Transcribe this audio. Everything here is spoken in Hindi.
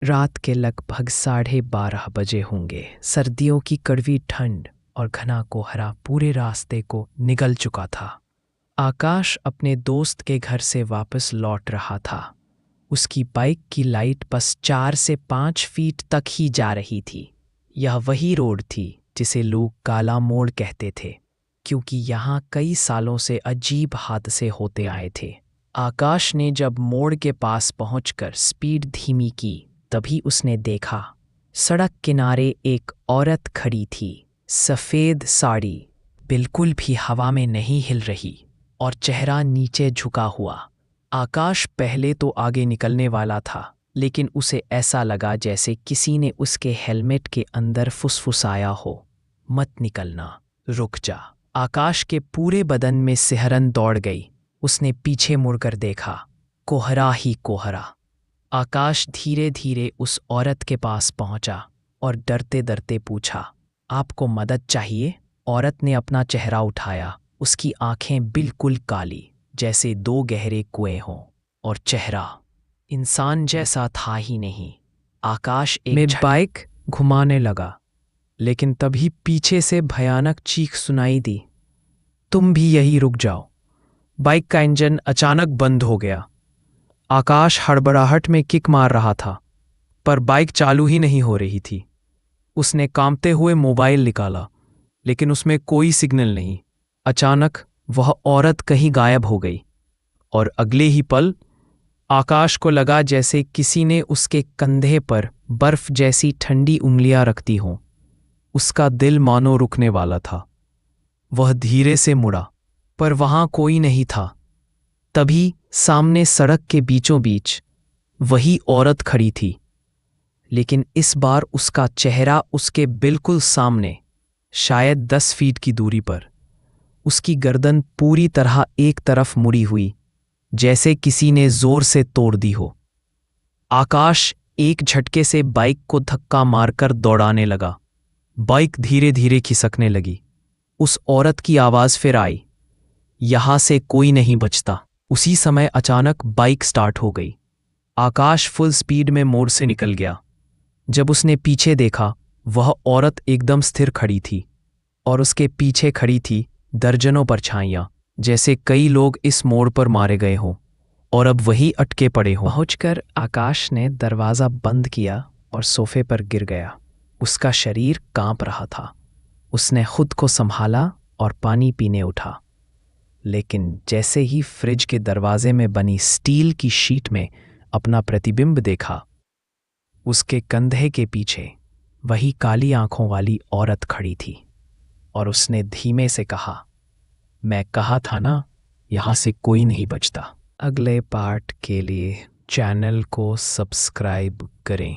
रात के लगभग 12:30 बजे होंगे। सर्दियों की कड़वी ठंड और घना कोहरा पूरे रास्ते को निगल चुका था। आकाश अपने दोस्त के घर से वापस लौट रहा था। उसकी बाइक की लाइट बस 4 से 5 फीट तक ही जा रही थी। यह वही रोड थी जिसे लोग काला मोड़ कहते थे, क्योंकि यहाँ कई सालों से अजीब हादसे होते आए थे। आकाश ने जब मोड़ के पास पहुंचकर स्पीड धीमी की, तभी उसने देखा सड़क किनारे एक औरत खड़ी थी। सफ़ेद साड़ी, बिल्कुल भी हवा में नहीं हिल रही और चेहरा नीचे झुका हुआ। आकाश पहले तो आगे निकलने वाला था, लेकिन उसे ऐसा लगा जैसे किसी ने उसके हेलमेट के अंदर फुसफुसाया हो, मत निकलना, रुक जा। आकाश के पूरे बदन में सिहरन दौड़ गई। उसने पीछे मुड़कर देखा, कोहरा ही कोहरा। आकाश धीरे धीरे उस औरत के पास पहुंचा और डरते डरते पूछा, आपको मदद चाहिए? औरत ने अपना चेहरा उठाया। उसकी आंखें बिल्कुल काली, जैसे 2 गहरे कुएं हों, और चेहरा इंसान जैसा था ही नहीं। आकाश एक बाइक घुमाने लगा, लेकिन तभी पीछे से भयानक चीख सुनाई दी, तुम भी यही रुक जाओ। बाइक का इंजन अचानक बंद हो गया। आकाश हड़बड़ाहट में किक मार रहा था, पर बाइक चालू ही नहीं हो रही थी। उसने कांपते हुए मोबाइल निकाला, लेकिन उसमें कोई सिग्नल नहीं। अचानक वह औरत कहीं गायब हो गई, और अगले ही पल आकाश को लगा जैसे किसी ने उसके कंधे पर बर्फ जैसी ठंडी उंगलियां रखती हों। उसका दिल मानो रुकने वाला था। वह धीरे से मुड़ा, पर वहां कोई नहीं था। तभी सामने सड़क के बीचों बीच वही औरत खड़ी थी, लेकिन इस बार उसका चेहरा उसके बिल्कुल सामने, शायद 10 फीट की दूरी पर। उसकी गर्दन पूरी तरह एक तरफ मुड़ी हुई, जैसे किसी ने जोर से तोड़ दी हो। आकाश एक झटके से बाइक को धक्का मारकर दौड़ाने लगा। बाइक धीरे धीरे खिसकने लगी। उस औरत की आवाज फिर आई, यहां से कोई नहीं बचता। उसी समय अचानक बाइक स्टार्ट हो गई। आकाश फुल स्पीड में मोड़ से निकल गया। जब उसने पीछे देखा, वह औरत एकदम स्थिर खड़ी थी, और उसके पीछे खड़ी थी दर्जनों परछाइयां, जैसे कई लोग इस मोड़ पर मारे गए हों और अब वही अटके पड़े हों। पहुंचकर आकाश ने दरवाज़ा बंद किया और सोफे पर गिर गया। उसका शरीर कांप रहा था। उसने खुद को संभाला और पानी पीने उठा, लेकिन जैसे ही फ्रिज के दरवाजे में बनी स्टील की शीट में अपना प्रतिबिंब देखा, उसके कंधे के पीछे वही काली आंखों वाली औरत खड़ी थी, और उसने धीमे से कहा, मैं कहा था ना, यहां से कोई नहीं बचता। अगले पार्ट के लिए चैनल को सब्सक्राइब करें।